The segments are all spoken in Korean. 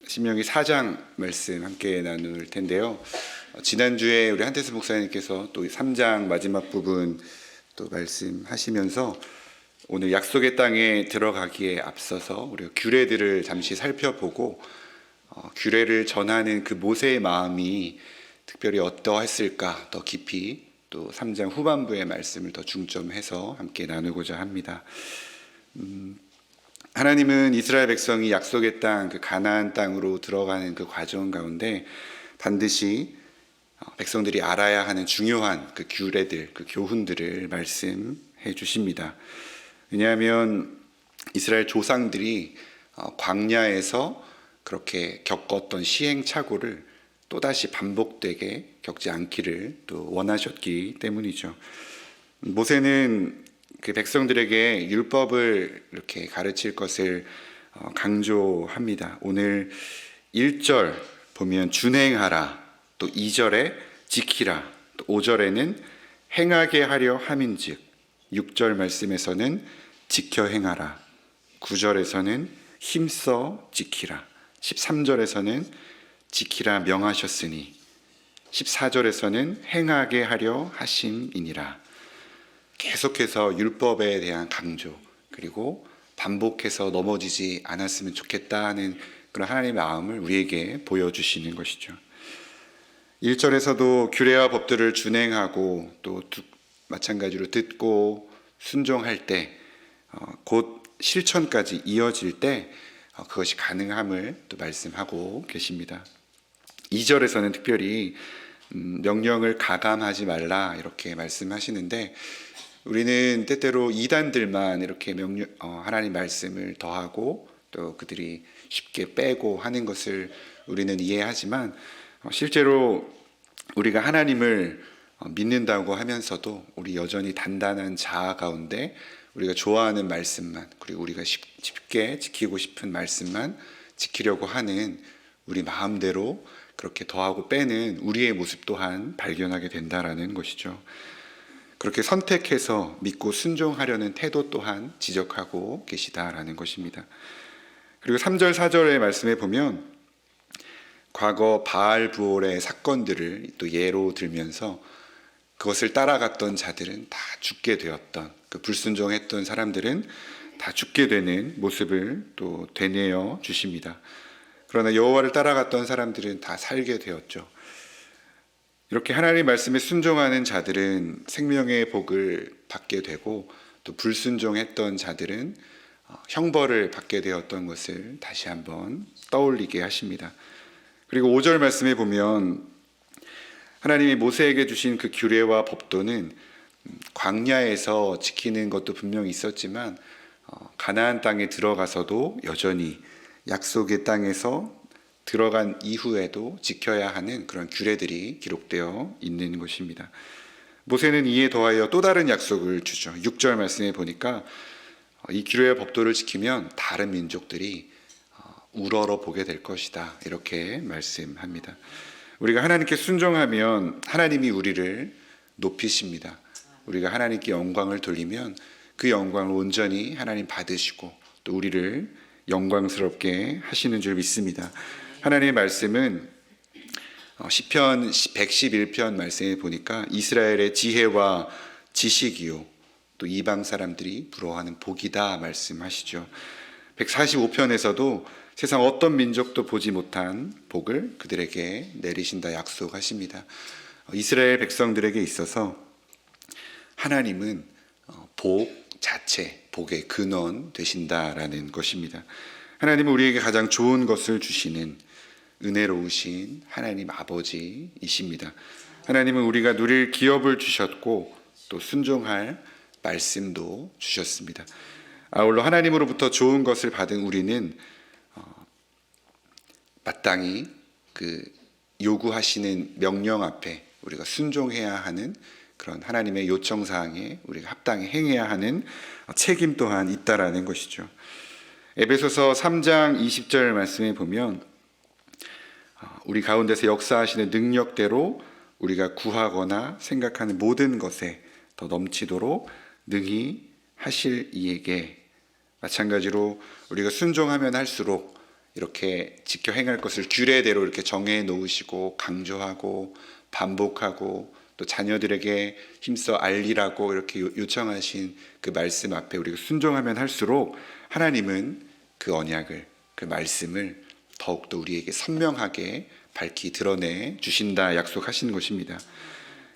신명기 4장 말씀 함께 나눌 텐데요. 지난주에 우리 한태수 목사님께서 또 3장 마지막 부분 또 말씀하시면서 오늘 약속의 땅에 들어가기에 앞서서 우리가 규례들을 잠시 살펴보고 규례를 전하는 그 모세의 마음이 특별히 어떠했을까 더 깊이 또 3장 후반부의 말씀을 더 중점해서 함께 나누고자 합니다. 하나님은 이스라엘 백성이 약속의 땅, 그 가나안 땅으로 들어가는 그 과정 가운데 반드시 백성들이 알아야 하는 중요한 그 규례들, 그 교훈들을 말씀해 주십니다. 왜냐하면 이스라엘 조상들이 광야에서 그렇게 겪었던 시행착오를 또다시 반복되게 겪지 않기를 또 원하셨기 때문이죠. 모세는 그 백성들에게 율법을 이렇게 가르칠 것을 강조합니다. 오늘 1절 보면 준행하라, 또 2절에 지키라, 또 5절에는 행하게 하려 함인즉, 6절 말씀에서는 지켜 행하라, 9절에서는 힘써 지키라, 13절에서는 지키라 명하셨으니 14절에서는 행하게 하려 하심이니라. 계속해서 율법에 대한 강조, 그리고 반복해서 넘어지지 않았으면 좋겠다 하는 그런 하나님의 마음을 우리에게 보여주시는 것이죠. 1절에서도 규례와 법들을 준행하고 또 마찬가지로 듣고 순종할 때 곧 실천까지 이어질 때 그것이 가능함을 또 말씀하고 계십니다. 2절에서는 특별히 명령을 가감하지 말라 이렇게 말씀하시는데, 우리는 때때로 이단들만 이렇게 하나님 말씀을 더하고 또 그들이 쉽게 빼고 하는 것을 우리는 이해하지만, 실제로 우리가 하나님을 믿는다고 하면서도 우리 여전히 단단한 자아 가운데 우리가 좋아하는 말씀만, 그리고 우리가 쉽게 지키고 싶은 말씀만 지키려고 하는 우리 마음대로 그렇게 더하고 빼는 우리의 모습 또한 발견하게 된다라는 것이죠. 그렇게 선택해서 믿고 순종하려는 태도 또한 지적하고 계시다라는 것입니다. 그리고 3절 4절의 말씀에 보면 과거 바알 부올의 사건들을 또 예로 들면서 그것을 따라갔던 자들은 다 죽게 되었던, 그 불순종했던 사람들은 다 죽게 되는 모습을 또 되뇌어 주십니다. 그러나 여호와를 따라갔던 사람들은 다 살게 되었죠. 이렇게 하나님 말씀에 순종하는 자들은 생명의 복을 받게 되고, 또 불순종했던 자들은 형벌을 받게 되었던 것을 다시 한번 떠올리게 하십니다. 그리고 5절 말씀에 보면 하나님이 모세에게 주신 그 규례와 법도는 광야에서 지키는 것도 분명히 있었지만 가나안 땅에 들어가서도 여전히 약속의 땅에서 들어간 이후에도 지켜야 하는 그런 규례들이 기록되어 있는 것입니다. 모세는 이에 더하여 또 다른 약속을 주죠. 6절 말씀에 보니까 이 규례와 법도를 지키면 다른 민족들이 우러러 보게 될 것이다 이렇게 말씀합니다. 우리가 하나님께 순종하면 하나님이 우리를 높이십니다. 우리가 하나님께 영광을 돌리면 그 영광을 온전히 하나님 받으시고 또 우리를 영광스럽게 하시는 줄 믿습니다. 하나님의 말씀은 시편 111편 말씀에 보니까 이스라엘의 지혜와 지식이요 또 이방 사람들이 부러워하는 복이다 말씀하시죠. 145편에서도 세상 어떤 민족도 보지 못한 복을 그들에게 내리신다 약속하십니다. 이스라엘 백성들에게 있어서 하나님은 복 자체, 복의 근원 되신다라는 것입니다. 하나님은 우리에게 가장 좋은 것을 주시는 은혜로우신 하나님 아버지이십니다. 하나님은 우리가 누릴 기업을 주셨고 또 순종할 말씀도 주셨습니다. 아울러 하나님으로부터 좋은 것을 받은 우리는 마땅히 그 요구하시는 명령 앞에 우리가 순종해야 하는 그런 하나님의 요청사항에 우리가 합당히 행해야 하는 책임 또한 있다라는 것이죠. 에베소서 3장 20절 말씀에 보면 우리 가운데서 역사하시는 능력대로 우리가 구하거나 생각하는 모든 것에 더 넘치도록 능히 하실 이에게. 마찬가지로 우리가 순종하면 할수록 이렇게 지켜 행할 것을 규례대로 이렇게 정해 놓으시고 강조하고 반복하고 또 자녀들에게 힘써 알리라고 이렇게 요청하신 그 말씀 앞에 우리가 순종하면 할수록 하나님은 그 언약을, 그 말씀을 더욱더 우리에게 선명하게 밝히 드러내 주신다 약속하신 것입니다.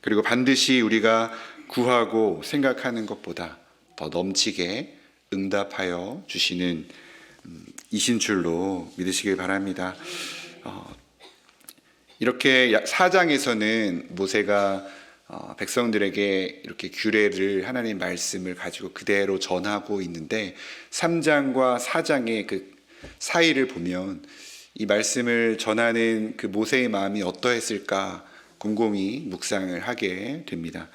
그리고 반드시 우리가 구하고 생각하는 것보다 더 넘치게 응답하여 주시는 이신 줄로 믿으시길 바랍니다. 이렇게 4장에서는 모세가 백성들에게 이렇게 규례를, 하나님 말씀을 가지고 그대로 전하고 있는데 3장과 4장의 그 사이를 보면 이 말씀을 전하는 그 모세의 마음이 어떠했을까 곰곰이 묵상을 하게 됩니다.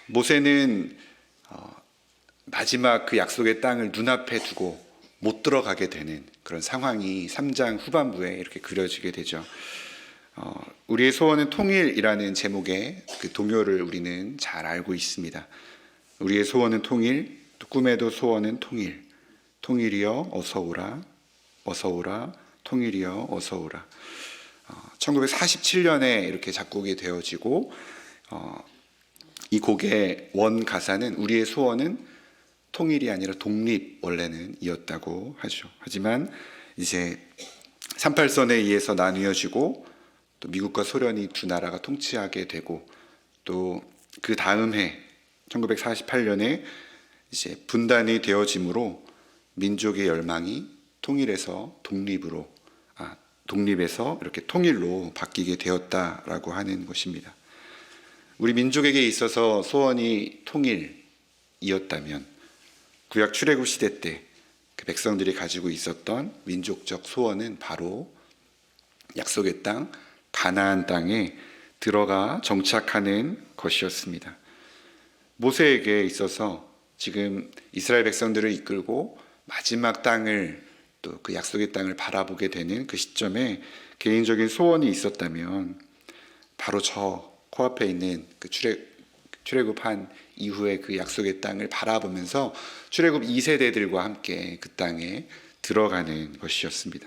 모세는 마지막 그 약속의 땅을 눈앞에 두고 못 들어가게 되는 그런 상황이 3장 후반부에 이렇게 그려지게 되죠. 우리의 소원은 통일이라는 제목의 그 동요를 우리는 잘 알고 있습니다. 우리의 소원은 통일, 또 꿈에도 소원은 통일. 통일이여 어서 오라, 어서 오라, 통일이여 어서 오라. 1947년에 이렇게 작곡이 되어지고 이 곡의 원 가사는 우리의 소원은 통일이 아니라 독립 원래는 이었다고 하죠. 하지만 이제 38선에 의해서 나뉘어지고 또 미국과 소련이 두 나라가 통치하게 되고 또 그 다음 해 1948년에 이제 분단이 되어짐으로 민족의 열망이 통일에서 독립에서 이렇게 통일로 바뀌게 되었다라고 하는 것입니다. 우리 민족에게 있어서 소원이 통일이었다면 구약 출애굽 시대 때 그 백성들이 가지고 있었던 민족적 소원은 바로 약속의 땅 가나안 땅에 들어가 정착하는 것이었습니다. 모세에게 있어서 지금 이스라엘 백성들을 이끌고 마지막 땅을, 또 그 약속의 땅을 바라보게 되는 그 시점에 개인적인 소원이 있었다면 바로 저 코앞에 있는 그 출애굽한 이후에 그 약속의 땅을 바라보면서 출애굽 2세대들과 함께 그 땅에 들어가는 것이었습니다.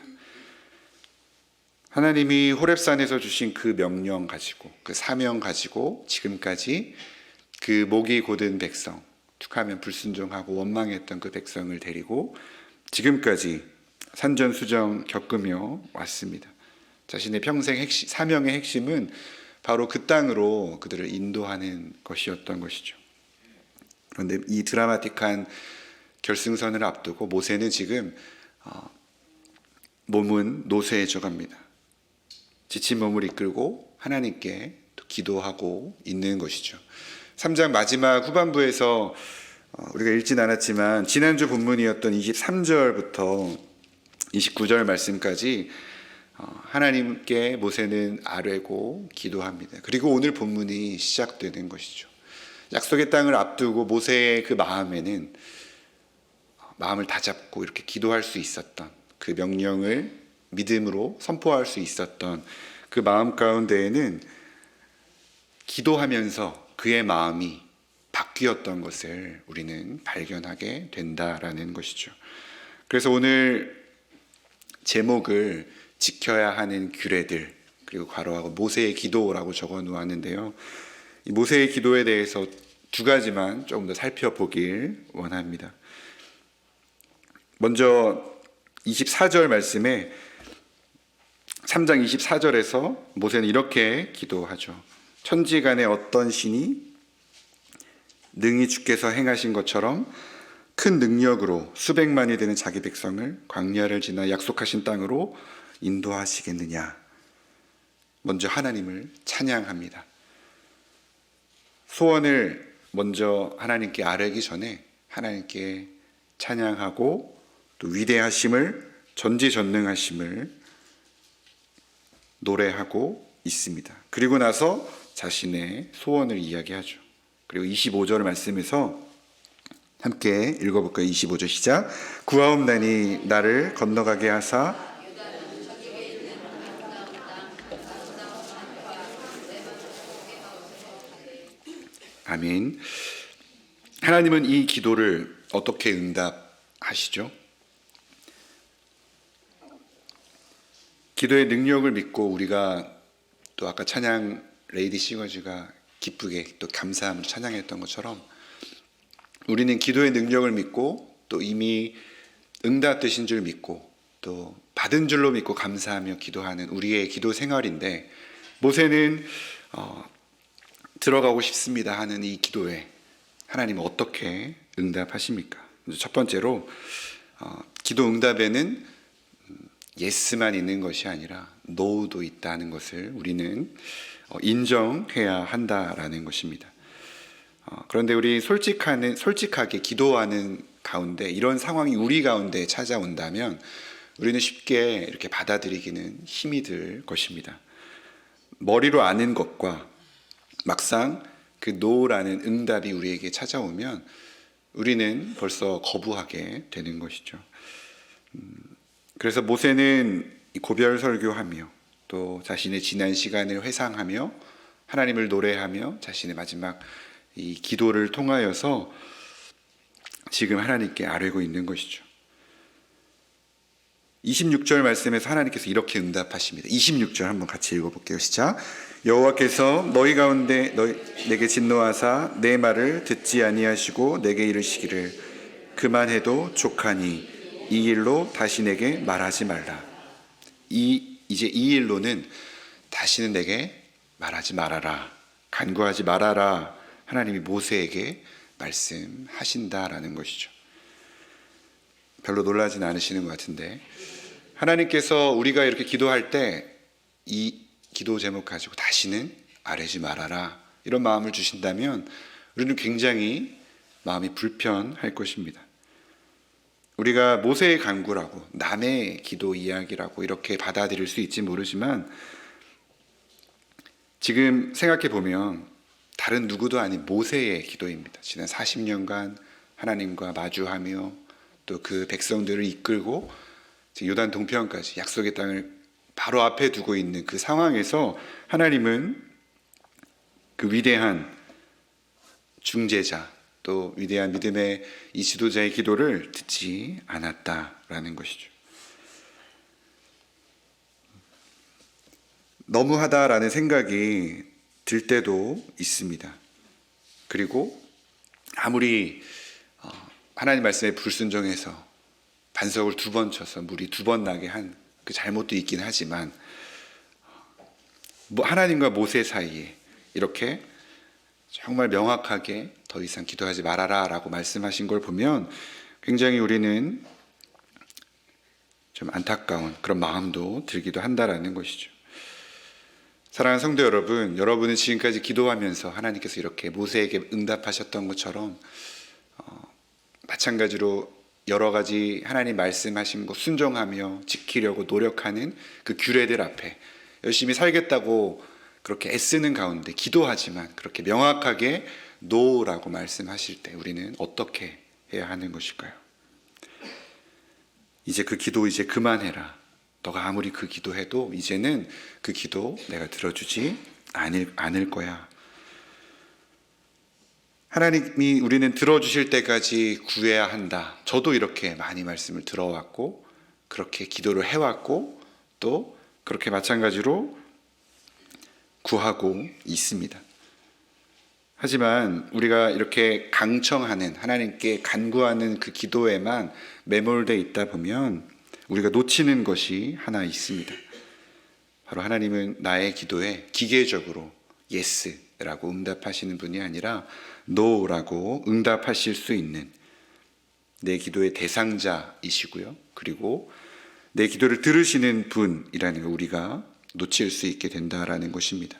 하나님이 호렙산에서 주신 그 명령 가지고, 그 사명 가지고 지금까지 그 목이 곧은 백성, 툭하면 불순종하고 원망했던 그 백성을 데리고 지금까지 산전수정 겪으며 왔습니다. 자신의 평생 사명의 핵심은 바로 그 땅으로 그들을 인도하는 것이었던 것이죠. 그런데 이 드라마틱한 결승선을 앞두고 모세는 지금 몸은 노쇠해져 갑니다. 지친 몸을 이끌고 하나님께 또 기도하고 있는 것이죠. 3장 마지막 후반부에서 우리가 읽진 않았지만 지난주 본문이었던 23절부터 29절 말씀까지 하나님께 모세는 아뢰고 기도합니다. 그리고 오늘 본문이 시작되는 것이죠. 약속의 땅을 앞두고 모세의 그 마음에는 마음을 다잡고 이렇게 기도할 수 있었던, 그 명령을 믿음으로 선포할 수 있었던 그 마음 가운데에는 기도하면서 그의 마음이 바뀌었던 것을 우리는 발견하게 된다라는 것이죠. 그래서 오늘 제목을 지켜야 하는 규례들, 그리고 괄호하고 모세의 기도라고 적어 놓았는데요. 이 모세의 기도에 대해서 두 가지만 조금 더 살펴보길 원합니다. 먼저 24절 말씀에 3장 24절에서 모세는 이렇게 기도하죠. 천지간에 어떤 신이 능히 주께서 행하신 것처럼 큰 능력으로 수백만이 되는 자기 백성을 광야를 지나 약속하신 땅으로 인도하시겠느냐. 먼저 하나님을 찬양합니다. 소원을 먼저 하나님께 아뢰기 전에 하나님께 찬양하고 또 위대하심을, 전지전능하심을 노래하고 있습니다. 그리고 나서 자신의 소원을 이야기하죠. 그리고 25절 말씀에서 함께 읽어볼까요? 25절 시작. 구하옵나니 나를 건너가게 하사 아멘. 하나님은 이 기도를 어떻게 응답하시죠? 기도의 능력을 믿고 우리가 또 아까 찬양 레이디 싱어즈가 기쁘게 또 감사함으로 찬양했던 것처럼 우리는 기도의 능력을 믿고 또 이미 응답되신 줄 믿고 또 받은 줄로 믿고 감사하며 기도하는 우리의 기도 생활인데, 모세는 들어가고 싶습니다 하는 이 기도에 하나님은 어떻게 응답하십니까? 첫 번째로 기도 응답에는 예스만 있는 것이 아니라 노도 있다는 것을 우리는 인정해야 한다라는 것입니다. 그런데 우리 솔직하게 기도하는 가운데 이런 상황이 우리 가운데 찾아온다면 우리는 쉽게 이렇게 받아들이기는 힘이 들 것입니다. 머리로 아는 것과 막상 그 노라는 응답이 우리에게 찾아오면 우리는 벌써 거부하게 되는 것이죠. 그래서 모세는 고별 설교하며 또 자신의 지난 시간을 회상하며 하나님을 노래하며 자신의 마지막 이 기도를 통하여서 지금 하나님께 아뢰고 있는 것이죠. 26절 말씀에서 하나님께서 이렇게 응답하십니다. 26절 한번 같이 읽어볼게요. 시작. 여호와께서 너희 가운데 내게 진노하사 내 말을 듣지 아니하시고 내게 이르시기를 그만해도 족하니 이 일로 다시 내게 말하지 말라. 이제 이 일로는 다시는 내게 말하지 말아라, 간구하지 말아라, 하나님이 모세에게 말씀하신다라는 것이죠. 별로 놀라진 않으시는 것 같은데, 하나님께서 우리가 이렇게 기도할 때 이 기도 제목 가지고 다시는 아뢰지 말아라 이런 마음을 주신다면 우리는 굉장히 마음이 불편할 것입니다. 우리가 모세의 간구라고 남의 기도 이야기라고 이렇게 받아들일 수 있지 모르지만, 지금 생각해 보면 다른 누구도 아닌 모세의 기도입니다. 지난 40년간 하나님과 마주하며 또 그 백성들을 이끌고 요단 동편까지 약속의 땅을 바로 앞에 두고 있는 그 상황에서 하나님은 그 위대한 중재자 또 위대한 믿음의 이 지도자의 기도를 듣지 않았다라는 것이죠. 너무하다라는 생각이 들 때도 있습니다. 그리고 아무리 하나님 말씀에 불순종해서 반석을 2번 쳐서 물이 2번 나게 한 그 잘못도 있긴 하지만 하나님과 모세 사이에 이렇게 정말 명확하게 더 이상 기도하지 말아라 라고 말씀하신 걸 보면 굉장히 우리는 좀 안타까운 그런 마음도 들기도 한다라는 것이죠. 사랑하는 성도 여러분, 여러분은 지금까지 기도하면서 하나님께서 이렇게 모세에게 응답하셨던 것처럼 마찬가지로 여러 가지 하나님 말씀하신 거 순종하며 지키려고 노력하는 그 규례들 앞에 열심히 살겠다고 그렇게 애쓰는 가운데 기도하지만 그렇게 명확하게 노라고 말씀하실 때 우리는 어떻게 해야 하는 것일까요? 이제 그 기도 이제 그만해라. 너가 아무리 그 기도해도 이제는 그 기도 내가 들어주지 않을 거야. 하나님이 우리는 들어주실 때까지 구해야 한다. 저도 이렇게 많이 말씀을 들어왔고 그렇게 기도를 해왔고 또 그렇게 마찬가지로 구하고 있습니다. 하지만 우리가 이렇게 강청하는 하나님께 간구하는 그 기도에만 매몰되어 있다 보면 우리가 놓치는 것이 하나 있습니다. 바로 하나님은 나의 기도에 기계적으로 예스라고 응답하시는 분이 아니라 노라고 응답하실 수 있는 내 기도의 대상자이시고요. 그리고 내 기도를 들으시는 분이라는 걸 우리가 놓칠 수 있게 된다라는 것입니다.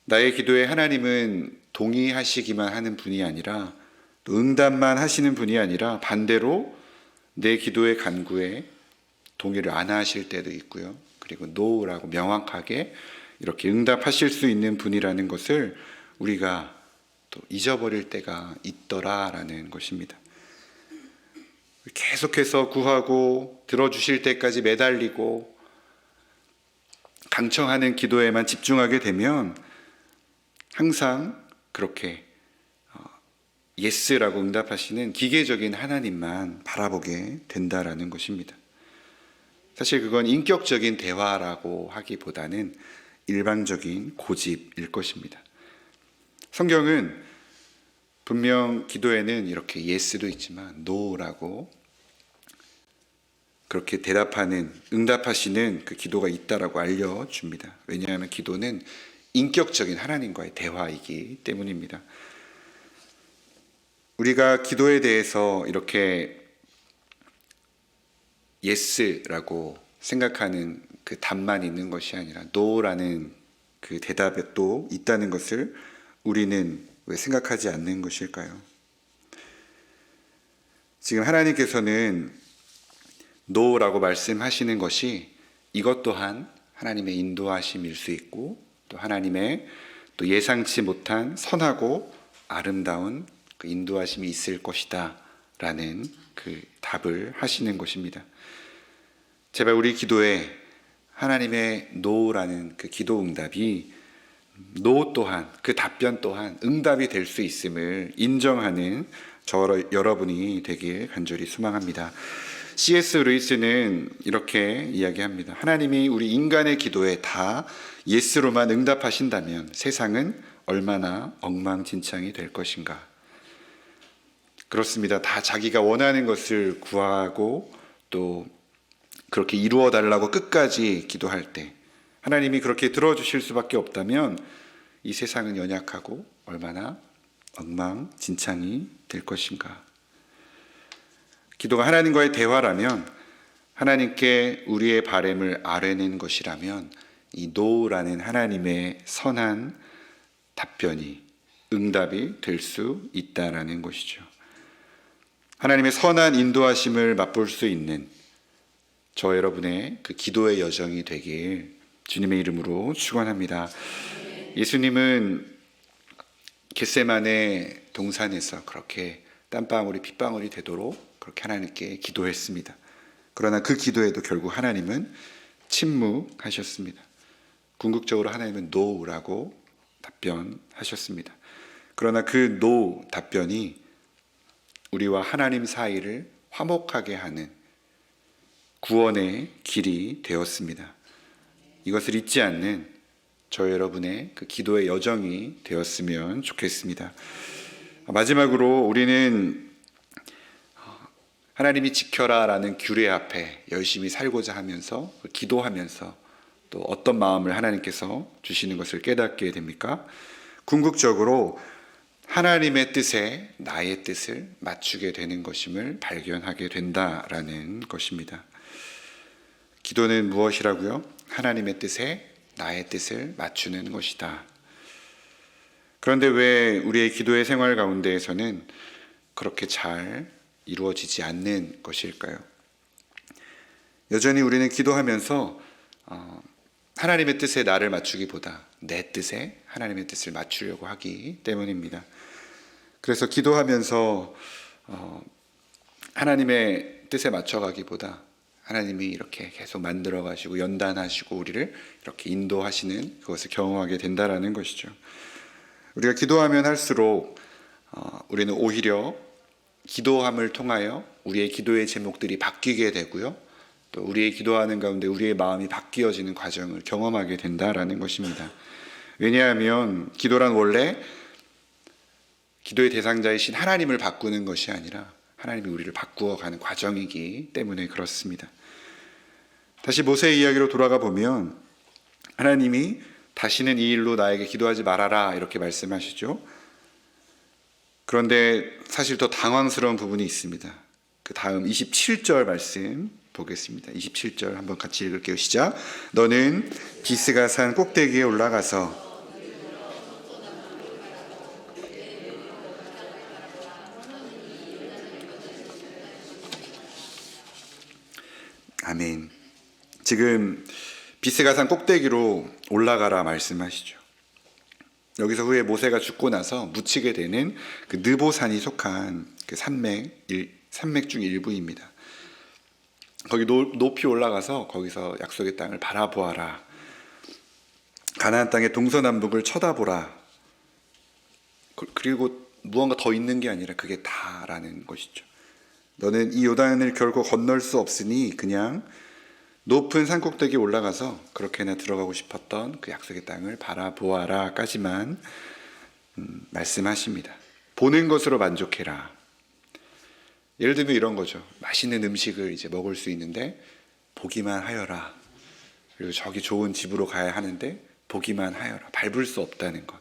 나의 기도에 하나님은 동의하시기만 하는 분이 아니라 또 응답만 하시는 분이 아니라 반대로 내 기도의 간구에 동의를 안 하실 때도 있고요. 그리고 노라고 명확하게 이렇게 응답하실 수 있는 분이라는 것을 우리가 또 잊어버릴 때가 있더라라는 것입니다. 계속해서 구하고 들어주실 때까지 매달리고 강청하는 기도에만 집중하게 되면 항상 그렇게 예스라고 응답하시는 기계적인 하나님만 바라보게 된다라는 것입니다. 사실 그건 인격적인 대화라고 하기보다는 일방적인 고집일 것입니다. 성경은 분명 기도에는 이렇게 예스도 있지만 노라고 그렇게 대답하는, 응답하시는 그 기도가 있다라고 알려줍니다. 왜냐하면 기도는 인격적인 하나님과의 대화이기 때문입니다. 우리가 기도에 대해서 이렇게 예스라고 생각하는 그 답만 있는 것이 아니라 노라는 그 대답에 또 있다는 것을 우리는 왜 생각하지 않는 것일까요? 지금 하나님께서는 노라고 말씀하시는 것이 이것 또한 하나님의 인도하심일 수 있고 또 하나님의 또 예상치 못한 선하고 아름다운 그 인도하심이 있을 것이다 라는 그 답을 하시는 것입니다. 제발 우리 기도에 하나님의 노라는 그 기도 응답이 노 또한 그 답변 또한 응답이 될 수 있음을 인정하는 여러분이 되길 간절히 소망합니다. C.S. 루이스는 이렇게 이야기합니다. 하나님이 우리 인간의 기도에 다 예스로만 응답하신다면 세상은 얼마나 엉망진창이 될 것인가. 그렇습니다. 다 자기가 원하는 것을 구하고 또 그렇게 이루어 달라고 끝까지 기도할 때 하나님이 그렇게 들어주실 수밖에 없다면 이 세상은 연약하고 얼마나 엉망진창이 될 것인가. 기도가 하나님과의 대화라면, 하나님께 우리의 바램을 아뢰는 것이라면 이 노라는 하나님의 선한 답변이 응답이 될 수 있다라는 것이죠. 하나님의 선한 인도하심을 맛볼 수 있는 저 여러분의 그 기도의 여정이 되길 주님의 이름으로 축원합니다. 예수님은 겟세마네 동산에서 그렇게 땀방울이 핏방울이 되도록 그렇게 하나님께 기도했습니다. 그러나 그 기도에도 결국 하나님은 침묵하셨습니다. 궁극적으로 하나님은 노라고 답변하셨습니다. 그러나 그 노 답변이 우리와 하나님 사이를 화목하게 하는 구원의 길이 되었습니다. 이것을 잊지 않는 저 여러분의 그 기도의 여정이 되었으면 좋겠습니다. 마지막으로 우리는 하나님이 지켜라라는 규례 앞에 열심히 살고자 하면서 기도하면서 또 어떤 마음을 하나님께서 주시는 것을 깨닫게 됩니까? 궁극적으로 하나님의 뜻에 나의 뜻을 맞추게 되는 것임을 발견하게 된다라는 것입니다. 기도는 무엇이라고요? 하나님의 뜻에 나의 뜻을 맞추는 것이다. 그런데 왜 우리의 기도의 생활 가운데에서는 그렇게 잘 이루어지지 않는 것일까요? 여전히 우리는 기도하면서 하나님의 뜻에 나를 맞추기보다 내 뜻에 하나님의 뜻을 맞추려고 하기 때문입니다. 그래서 기도하면서 하나님의 뜻에 맞춰가기보다 하나님이 이렇게 계속 만들어 가시고 연단하시고 우리를 이렇게 인도하시는 그것을 경험하게 된다라는 것이죠. 우리가 기도하면 할수록 우리는 오히려 기도함을 통하여 우리의 기도의 제목들이 바뀌게 되고요. 또 우리의 기도하는 가운데 우리의 마음이 바뀌어지는 과정을 경험하게 된다라는 것입니다. 왜냐하면 기도란 원래 기도의 대상자이신 하나님을 바꾸는 것이 아니라 하나님이 우리를 바꾸어가는 과정이기 때문에 그렇습니다. 다시 모세의 이야기로 돌아가 보면 하나님이 다시는 이 일로 나에게 기도하지 말아라 이렇게 말씀하시죠. 그런데 사실 더 당황스러운 부분이 있습니다. 그 다음 27절 말씀 보겠습니다. 27절 한번 같이 읽을게요. 시작. 너는 비스가산 꼭대기에 올라가서 아멘. 지금 비스가산 꼭대기로 올라가라 말씀하시죠. 여기서 후에 모세가 죽고 나서 묻히게 되는 그 느보산이 속한 그 산맥 중 일부입니다. 거기 높이 올라가서 거기서 약속의 땅을 바라보아라. 가나안 땅의 동서남북을 쳐다보라. 그리고 무언가 더 있는 게 아니라 그게 다라는 것이죠. 너는 이 요단을 결코 건널 수 없으니 그냥 높은 산꼭대기에 올라가서 그렇게나 들어가고 싶었던 그 약속의 땅을 바라보아라까지만 말씀하십니다. 보는 것으로 만족해라. 예를 들면 이런 거죠. 맛있는 음식을 이제 먹을 수 있는데 보기만 하여라. 그리고 저기 좋은 집으로 가야 하는데 보기만 하여라. 밟을 수 없다는 것.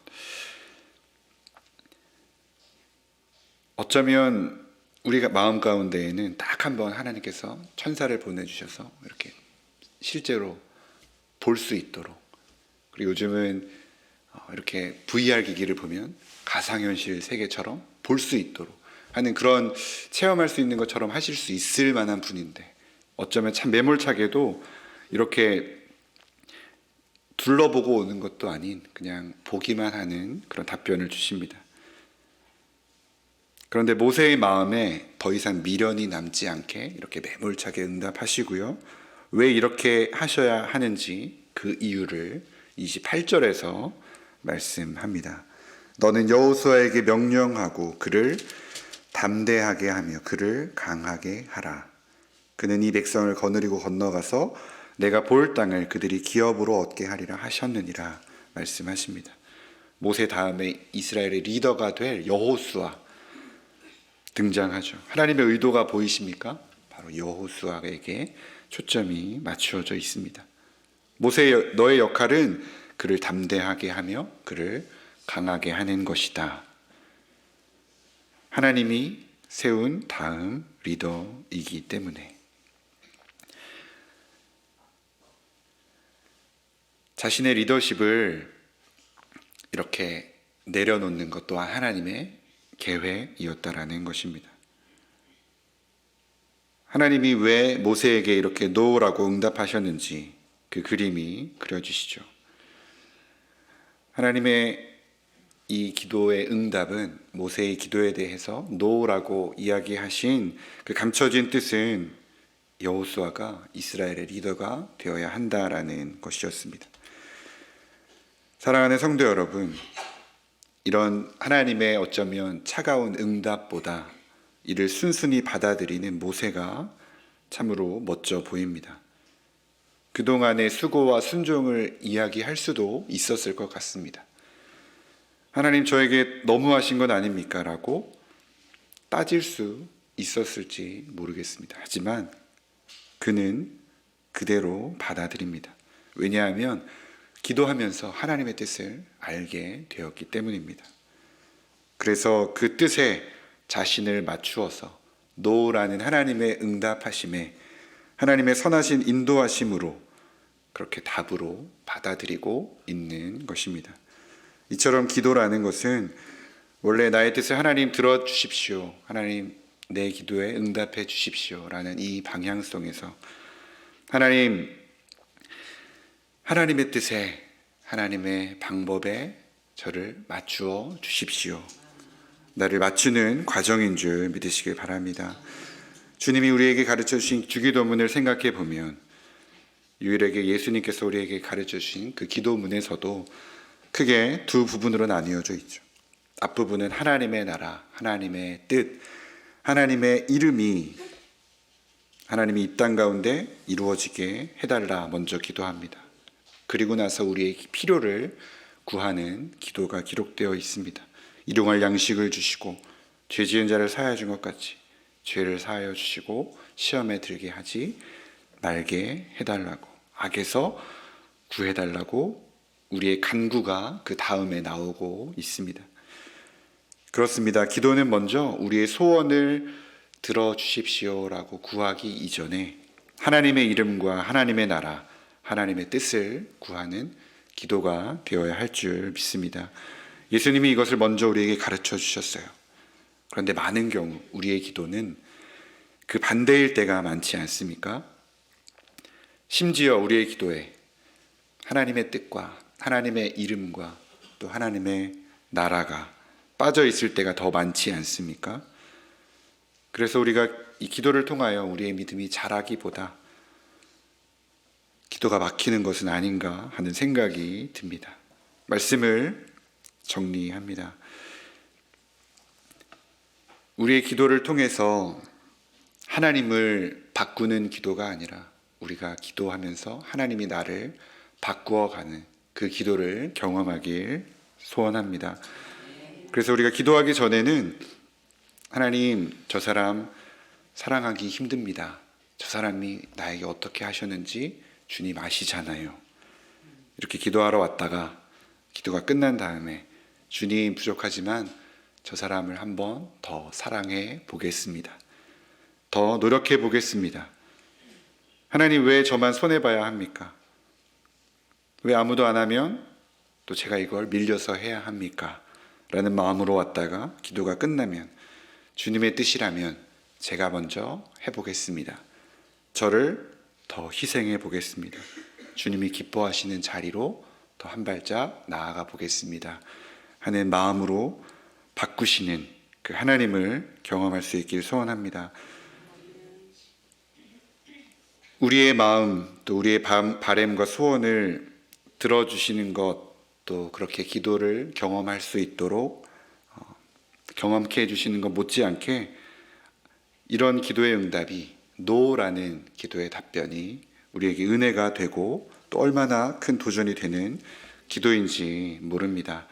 어쩌면 우리가 마음 가운데에는 딱 한 번 하나님께서 천사를 보내주셔서 이렇게 실제로 볼 수 있도록, 그리고 요즘은 이렇게 VR 기기를 보면 가상현실 세계처럼 볼 수 있도록 하는 그런 체험할 수 있는 것처럼 하실 수 있을 만한 분인데, 어쩌면 참 매몰차게도 이렇게 둘러보고 오는 것도 아닌 그냥 보기만 하는 그런 답변을 주십니다. 그런데 모세의 마음에 더 이상 미련이 남지 않게 이렇게 매몰차게 응답하시고요. 왜 이렇게 하셔야 하는지 그 이유를 28절에서 말씀합니다. 너는 여호수아에게 명령하고 그를 담대하게 하며 그를 강하게 하라. 그는 이 백성을 거느리고 건너가서 내가 볼 땅을 그들이 기업으로 얻게 하리라 하셨느니라 말씀하십니다. 모세 다음에 이스라엘의 리더가 될 여호수아 등장하죠. 하나님의 의도가 보이십니까? 바로 여호수아에게 초점이 맞추어져 있습니다. 모세, 너의 역할은 그를 담대하게 하며 그를 강하게 하는 것이다. 하나님이 세운 다음 리더이기 때문에. 자신의 리더십을 이렇게 내려놓는 것 또한 하나님의 계획이었다라는 것입니다. 하나님이 왜 모세에게 이렇게 노라고 응답하셨는지 그 그림이 그려지시죠. 하나님의 이 기도의 응답은 모세의 기도에 대해서 노라고 이야기하신 그 감춰진 뜻은 여호수아가 이스라엘의 리더가 되어야 한다라는 것이었습니다. 사랑하는 성도 여러분, 이런 하나님의 어쩌면 차가운 응답보다 이를 순순히 받아들이는 모세가 참으로 멋져 보입니다. 그동안의 수고와 순종을 이야기할 수도 있었을 것 같습니다. 하나님 저에게 너무하신 건 아닙니까? 라고 따질 수 있었을지 모르겠습니다. 하지만 그는 그대로 받아들입니다. 왜냐하면 기도하면서 하나님의 뜻을 알게 되었기 때문입니다. 그래서 그 뜻에 자신을 맞추어서 노라는 하나님의 응답하심에 하나님의 선하신 인도하심으로 그렇게 답으로 받아들이고 있는 것입니다. 이처럼 기도라는 것은 원래 나의 뜻을 하나님 들어주십시오, 하나님 내 기도에 응답해 주십시오 라는 이 방향성에서 하나님의 뜻에, 하나님의 방법에 저를 맞추어 주십시오, 나를 맞추는 과정인 줄 믿으시길 바랍니다. 주님이 우리에게 가르쳐 주신 주기도문을 생각해 보면 유일하게 예수님께서 우리에게 가르쳐 주신 그 기도문에서도 크게 두 부분으로 나뉘어져 있죠. 앞부분은 하나님의 나라, 하나님의 뜻, 하나님의 이름이 하나님이 이 땅 가운데 이루어지게 해달라 먼저 기도합니다. 그리고 나서 우리의 필요를 구하는 기도가 기록되어 있습니다. 일용할 양식을 주시고 죄 지은 자를 사하여 준 것 같이 죄를 사하여 주시고 시험에 들게 하지 말게 해달라고, 악에서 구해달라고 우리의 간구가 그 다음에 나오고 있습니다. 그렇습니다. 기도는 먼저 우리의 소원을 들어주십시오라고 구하기 이전에 하나님의 이름과 하나님의 나라, 하나님의 뜻을 구하는 기도가 되어야 할 줄 믿습니다. 예수님이 이것을 먼저 우리에게 가르쳐 주셨어요. 그런데 많은 경우 우리의 기도는 그 반대일 때가 많지 않습니까? 심지어 우리의 기도에 하나님의 뜻과 하나님의 이름과 또 하나님의 나라가 빠져 있을 때가 더 많지 않습니까? 그래서 우리가 이 기도를 통하여 우리의 믿음이 자라기보다 기도가 막히는 것은 아닌가 하는 생각이 듭니다. 말씀을 정리합니다. 우리의 기도를 통해서 하나님을 바꾸는 기도가 아니라 우리가 기도하면서 하나님이 나를 바꾸어가는 그 기도를 경험하길 소원합니다. 그래서 우리가 기도하기 전에는 하나님, 저 사람 사랑하기 힘듭니다. 저 사람이 나에게 어떻게 하셨는지 주님 아시잖아요. 이렇게 기도하러 왔다가 기도가 끝난 다음에 주님, 부족하지만 저 사람을 한번 더 사랑해 보겠습니다. 더 노력해 보겠습니다. 하나님, 왜 저만 손해봐야 합니까? 왜 아무도 안 하면 또 제가 이걸 밀려서 해야 합니까? 라는 마음으로 왔다가 기도가 끝나면 주님의 뜻이라면 제가 먼저 해보겠습니다. 저를 더 희생해 보겠습니다. 주님이 기뻐하시는 자리로 더 한 발짝 나아가 보겠습니다 하는 마음으로 바꾸시는 그 하나님을 경험할 수 있길 소원합니다. 우리의 마음, 또 우리의 바램과 소원을 들어주시는 것, 또 그렇게 기도를 경험할 수 있도록 경험케 해주시는 것 못지않게 이런 기도의 응답이 노라는 기도의 답변이 우리에게 은혜가 되고 또 얼마나 큰 도전이 되는 기도인지 모릅니다.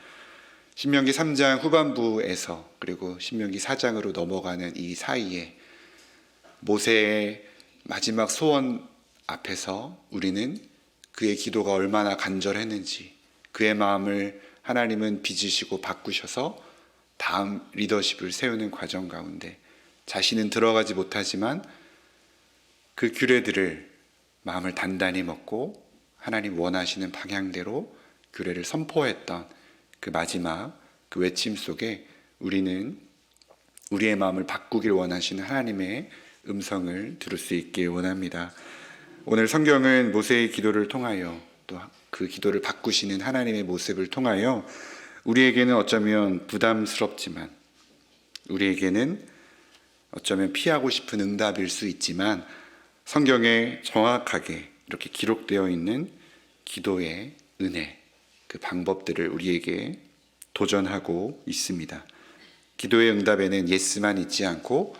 신명기 3장 후반부에서 그리고 신명기 4장으로 넘어가는 이 사이에 모세의 마지막 소원 앞에서 우리는 그의 기도가 얼마나 간절했는지, 그의 마음을 하나님은 빚으시고 바꾸셔서 다음 리더십을 세우는 과정 가운데 자신은 들어가지 못하지만 그 규례들을 마음을 단단히 먹고 하나님 원하시는 방향대로 규례를 선포했던 그 마지막 그 외침 속에 우리는 우리의 마음을 바꾸길 원하시는 하나님의 음성을 들을 수 있길 원합니다. 오늘 성경은 모세의 기도를 통하여 또 그 기도를 바꾸시는 하나님의 모습을 통하여 우리에게는 어쩌면 부담스럽지만, 우리에게는 어쩌면 피하고 싶은 응답일 수 있지만 성경에 정확하게 이렇게 기록되어 있는 기도의 은혜, 그 방법들을 우리에게 도전하고 있습니다. 기도의 응답에는 예스만 있지 않고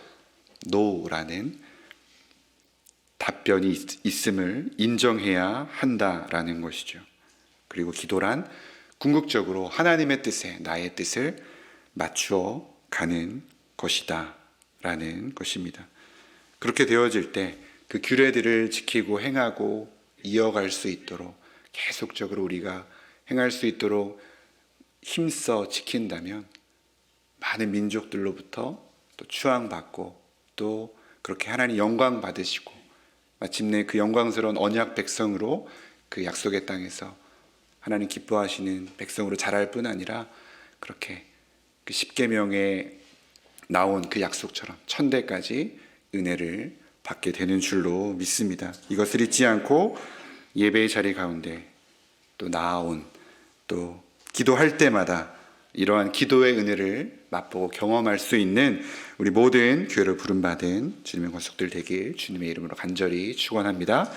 노라는 답변이 있음을 인정해야 한다라는 것이죠. 그리고 기도란 궁극적으로 하나님의 뜻에 나의 뜻을 맞추어 가는 것이다 라는 것입니다. 그렇게 되어질 때 그 규례들을 지키고 행하고 이어갈 수 있도록 계속적으로 우리가 행할 수 있도록 힘써 지킨다면 많은 민족들로부터 또 추앙받고 또 그렇게 하나님 영광 받으시고 마침내 그 영광스러운 언약 백성으로 그 약속의 땅에서 하나님 기뻐하시는 백성으로 자랄 뿐 아니라 그렇게 그 십계명에 나온 그 약속처럼 천대까지 은혜를 받게 되는 줄로 믿습니다. 이것을 잊지 않고 예배의 자리 가운데 또 나아온, 또 기도할 때마다 이러한 기도의 은혜를 맛보고 경험할 수 있는 우리 모든 교회를 부름받은 주님의 권속들 되길 주님의 이름으로 간절히 축원합니다.